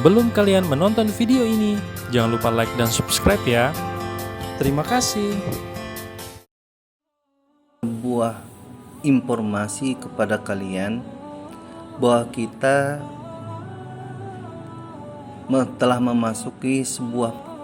Sebelum kalian menonton video ini, jangan lupa like dan subscribe ya. Terima kasih. Sebuah informasi kepada kalian bahwa kita telah memasuki sebuah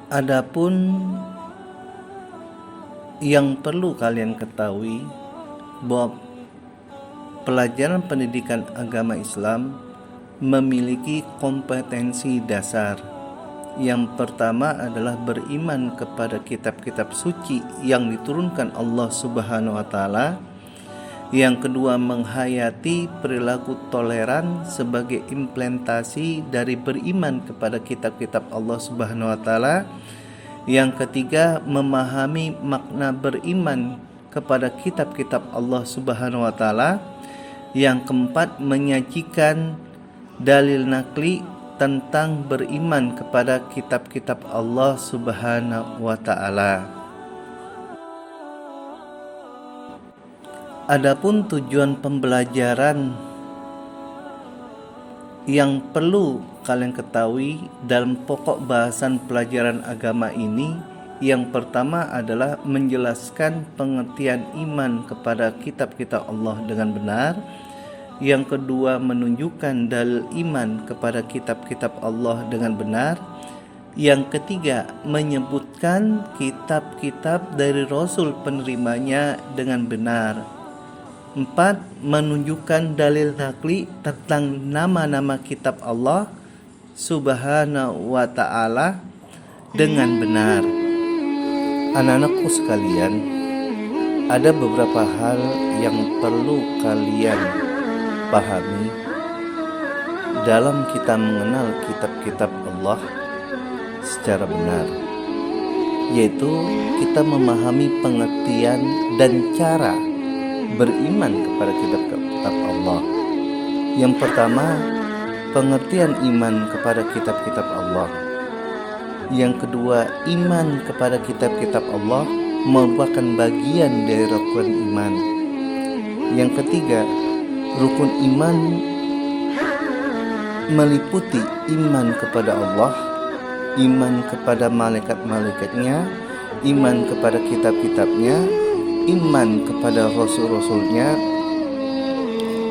Adapun yang perlu kalian ketahui bahwa pelajaran pendidikan agama Islam memiliki kompetensi dasar. Yang pertama adalah beriman kepada kitab-kitab suci yang diturunkan Allah Subhanahu wa taala. Yang kedua, menghayati perilaku toleran sebagai implementasi dari beriman kepada kitab-kitab Allah Subhanahu wa taala. Yang ketiga, memahami makna beriman kepada kitab-kitab Allah Subhanahu wa taala. Yang keempat, menyajikan dalil nakli tentang beriman kepada kitab-kitab Allah Subhanahu wa taala. Adapun tujuan pembelajaran yang perlu kalian ketahui dalam pokok bahasan pelajaran agama ini, yang pertama adalah menjelaskan pengertian iman kepada kitab-kitab Allah dengan benar. Yang kedua, menunjukkan dalil iman kepada kitab-kitab Allah dengan benar. Yang ketiga, menyebutkan kitab-kitab dari Rasul penerimanya dengan benar. 4. Menunjukkan dalil nakli tentang nama-nama kitab Allah Subhanahu wa ta'ala dengan benar. Anak-anakku sekalian, ada beberapa hal yang perlu kalian pahami dalam kita mengenal kitab-kitab Allah secara benar, yaitu kita memahami pengertian dan cara beriman kepada kitab-kitab Allah. Yang pertama, pengertian iman kepada kitab-kitab Allah. Yang kedua, iman kepada kitab-kitab Allah merupakan bagian dari rukun iman. Yang ketiga, rukun iman meliputi iman kepada Allah, iman kepada malaikat-malaikatnya, iman kepada kitab-kitabnya, iman kepada rasul-rasulnya,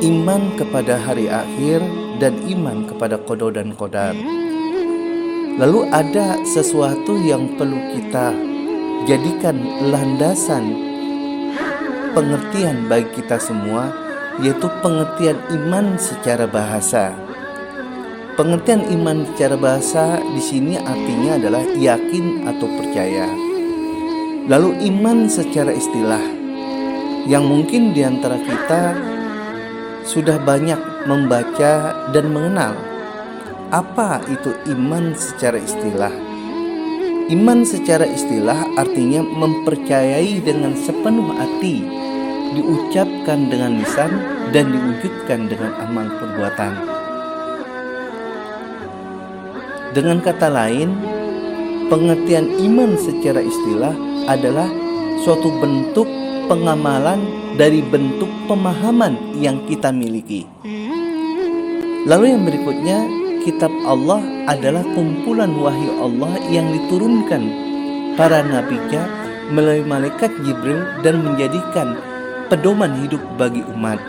iman kepada hari akhir, dan iman kepada qada dan qadar. Lalu ada sesuatu yang perlu kita jadikan landasan pengertian bagi kita semua, yaitu pengertian iman secara bahasa. Pengertian iman secara bahasa di sini artinya adalah yakin atau percaya. Lalu iman secara istilah, yang mungkin di antara kita sudah banyak membaca dan mengenal. Apa itu iman secara istilah? Iman secara istilah artinya mempercayai dengan sepenuh hati, diucapkan dengan lisan dan diwujudkan dengan amal perbuatan. Dengan kata lain, pengertian iman secara istilah adalah suatu bentuk pengamalan dari bentuk pemahaman yang kita miliki. Lalu yang berikutnya, kitab Allah adalah kumpulan wahyu Allah yang diturunkan para nabinya melalui malaikat Jibril dan menjadikan pedoman hidup bagi umat.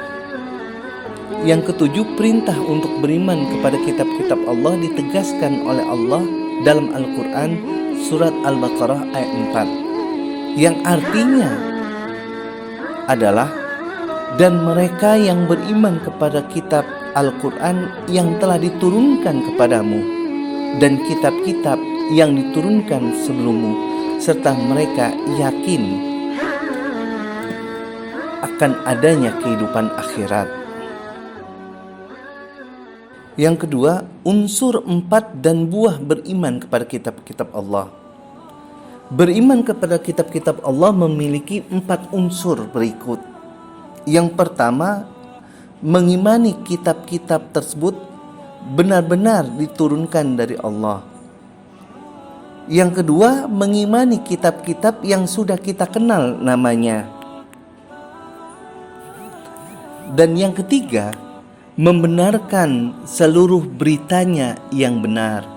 Yang ketujuh, perintah untuk beriman kepada kitab-kitab Allah ditegaskan oleh Allah dalam Al-Quran surat Al-Baqarah ayat 4. Yang artinya adalah, dan mereka yang beriman kepada kitab Al-Quran yang telah diturunkan kepadamu dan kitab-kitab yang diturunkan sebelummu, serta mereka yakin akan adanya kehidupan akhirat. Yang kedua, unsur 4 dan buah beriman kepada kitab-kitab Allah. Beriman kepada kitab-kitab Allah memiliki 4 unsur berikut. Yang pertama, mengimani kitab-kitab tersebut benar-benar diturunkan dari Allah. Yang kedua, mengimani kitab-kitab yang sudah kita kenal namanya. Dan yang ketiga, membenarkan seluruh beritanya yang benar.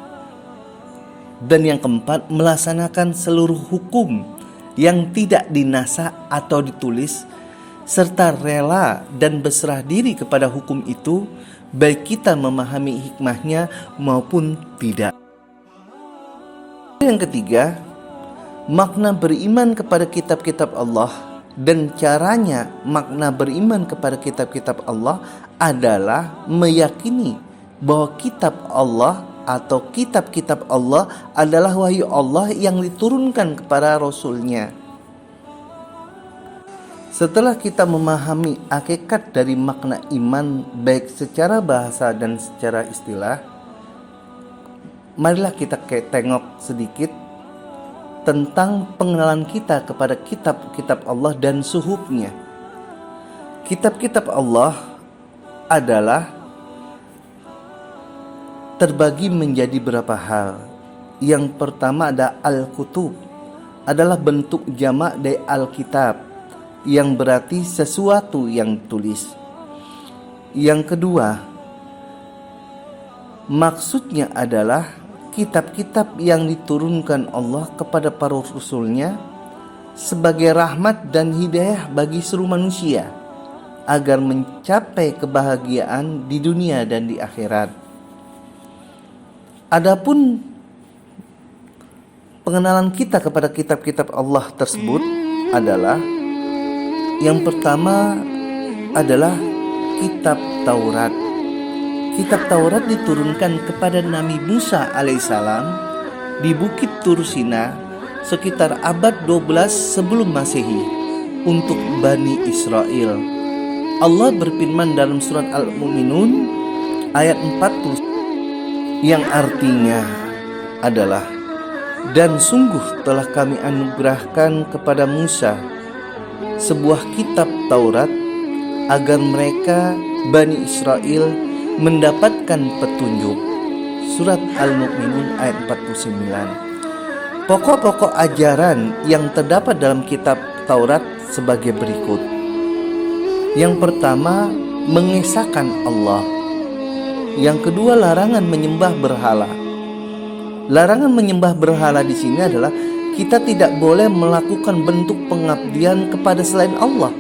Dan yang keempat, melaksanakan seluruh hukum yang tidak dinasa atau ditulis, serta rela dan berserah diri kepada hukum itu, baik kita memahami hikmahnya maupun tidak. Yang ketiga, makna beriman kepada kitab-kitab Allah dan caranya makna beriman kepada kitab-kitab Allah adalah meyakini bahwa kitab Allah atau kitab-kitab Allah adalah wahyu Allah yang diturunkan kepada Rasul-Nya. Setelah kita memahami hakikat dari makna iman baik secara bahasa dan secara istilah, marilah kita tengok sedikit tentang pengenalan kita kepada kitab-kitab Allah dan suhufnya. Kitab-kitab Allah adalah terbagi menjadi beberapa hal. Yang pertama ada Al-Kutub, adalah bentuk jamak dari Al-Kitab, yang berarti sesuatu yang ditulis. Yang kedua, maksudnya adalah kitab-kitab yang diturunkan Allah kepada para rasulnya sebagai rahmat dan hidayah bagi seluruh manusia agar mencapai kebahagiaan di dunia dan di akhirat. Adapun pengenalan kita kepada kitab-kitab Allah tersebut adalah yang pertama adalah kitab Taurat. Kitab Taurat diturunkan kepada Nabi Musa alaihissalam di Bukit Tur Sina sekitar abad 12 sebelum Masehi untuk Bani Israel. Allah berfirman dalam surat Al-Mu'minun ayat 40 yang artinya adalah, dan sungguh telah kami anugerahkan kepada Musa sebuah kitab Taurat agar mereka Bani Israel mendapatkan petunjuk. Surat Al-Mu'minun ayat 49. Pokok-pokok ajaran yang terdapat dalam kitab Taurat sebagai berikut. Yang pertama, mengesahkan Allah. Yang kedua, larangan menyembah berhala. Larangan menyembah berhala di sini adalah kita tidak boleh melakukan bentuk pengabdian kepada selain Allah.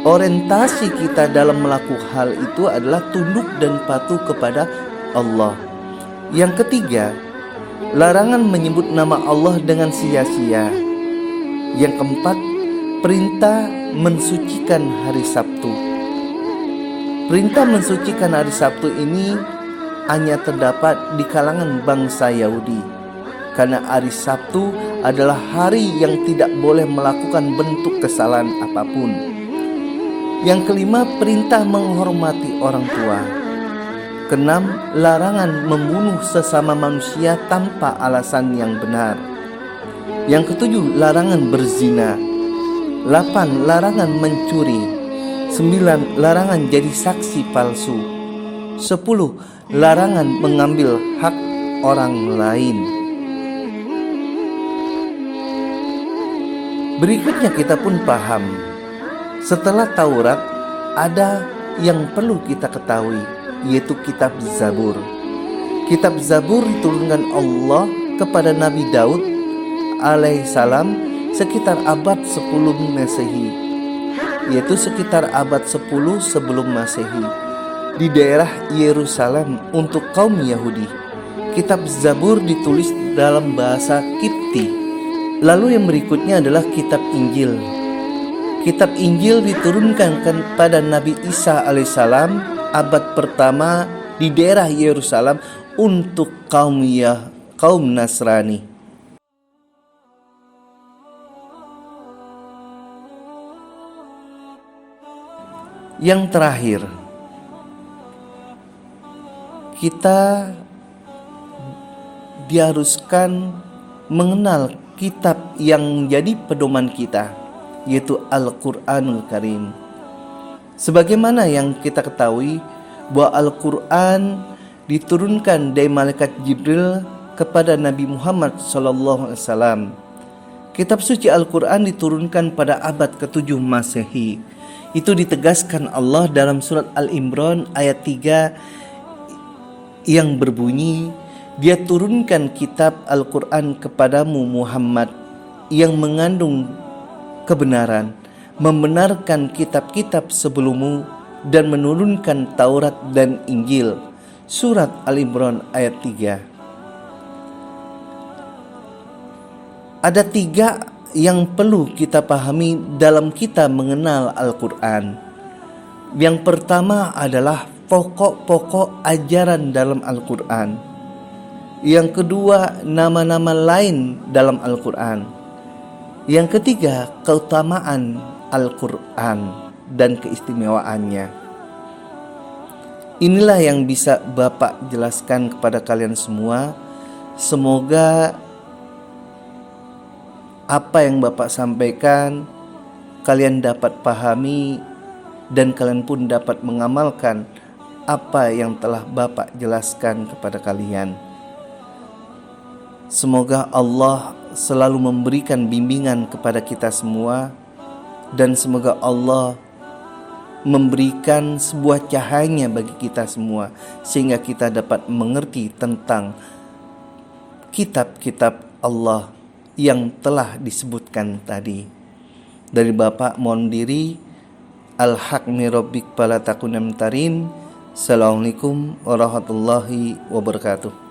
Orientasi kita dalam melakukan hal itu adalah tunduk dan patuh kepada Allah. Yang ketiga, larangan menyebut nama Allah dengan sia-sia. Yang keempat, perintah mensucikan hari Sabtu. Perintah mensucikan hari Sabtu ini hanya terdapat di kalangan bangsa Yahudi, karena hari Sabtu adalah hari yang tidak boleh melakukan bentuk kesalahan apapun. Yang kelima, perintah menghormati orang tua. Keenam, larangan membunuh sesama manusia tanpa alasan yang benar. Yang ketujuh, larangan berzina. 8, larangan mencuri. 9, larangan jadi saksi palsu. 10, larangan mengambil hak orang lain. Berikutnya kita pun paham, setelah Taurat ada yang perlu kita ketahui, yaitu kitab Zabur. Kitab Zabur diturunkan Allah kepada Nabi Daud alaihissalam sekitar abad 10 Masehi, yaitu sekitar abad 10 sebelum Masehi, di daerah Yerusalem untuk kaum Yahudi. Kitab Zabur ditulis dalam bahasa Kipti. Lalu yang berikutnya adalah kitab Injil. Kitab Injil diturunkan kepada Nabi Isa alaihissalam abad pertama di daerah Yerusalem untuk kaum Nasrani. Yang terakhir, kita diharuskan mengenal kitab yang menjadi pedoman kita, yaitu Al-Quranul Karim. Sebagaimana yang kita ketahui bahwa Al-Quran diturunkan dari malaikat Jibril kepada Nabi Muhammad SAW. Kitab suci Al-Quran diturunkan pada abad ke-7 Masehi. Itu ditegaskan Allah dalam surat Al-Imran ayat 3 yang berbunyi, Dia turunkan kitab Al-Quran kepadamu Muhammad yang mengandung kebenaran, membenarkan kitab-kitab sebelummu dan menurunkan Taurat dan Injil. Surat Al-Imran ayat 3. Ada 3 yang perlu kita pahami dalam kita mengenal Al-Quran. Yang pertama adalah pokok-pokok ajaran dalam Al-Quran. Yang kedua, nama-nama lain dalam Al-Quran. Yang ketiga, keutamaan Al-Quran dan keistimewaannya. Inilah yang bisa Bapak jelaskan kepada kalian semua. Semoga apa yang Bapak sampaikan kalian dapat pahami dan kalian pun dapat mengamalkan apa yang telah Bapak jelaskan kepada kalian. Semoga Allah selalu memberikan bimbingan kepada kita semua, dan semoga Allah memberikan sebuah cahaya bagi kita semua sehingga kita dapat mengerti tentang kitab-kitab Allah yang telah disebutkan tadi. Dari Bapak mohon diri. Al-haq min rabbik fala takunan tarin. Assalamualaikum warahmatullahi wabarakatuh.